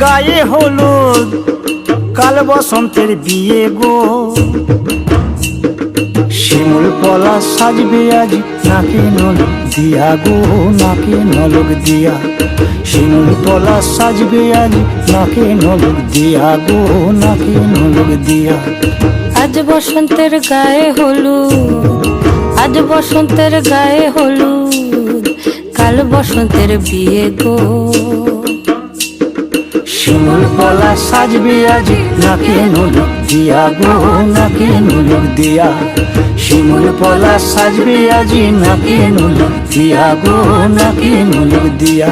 গায়ে হলুদ কাল বসন্তের বিয়ে গো। শিমুল পলা সাজবে আজ নাকে নলক দিয়া গো, নাকে নলক দিয়া। শিমুল পলা সাজবে আজ নাকে নলক দিয়া গো, নাকে নলক দিয়া। আজ বসন্তের গায়ে হলুদ, আজ বসন্তের গায়ে হলুদ, কাল বসন্তের বিয়ে গো। শিমুল পলা সাজবে আজ নাকে নলক দিয়া গো, নাকে নলক দিয়া। শিমুল পলা সাজবে আজ নাকে নলক দিয়া গো, নাকে নলক দিয়া।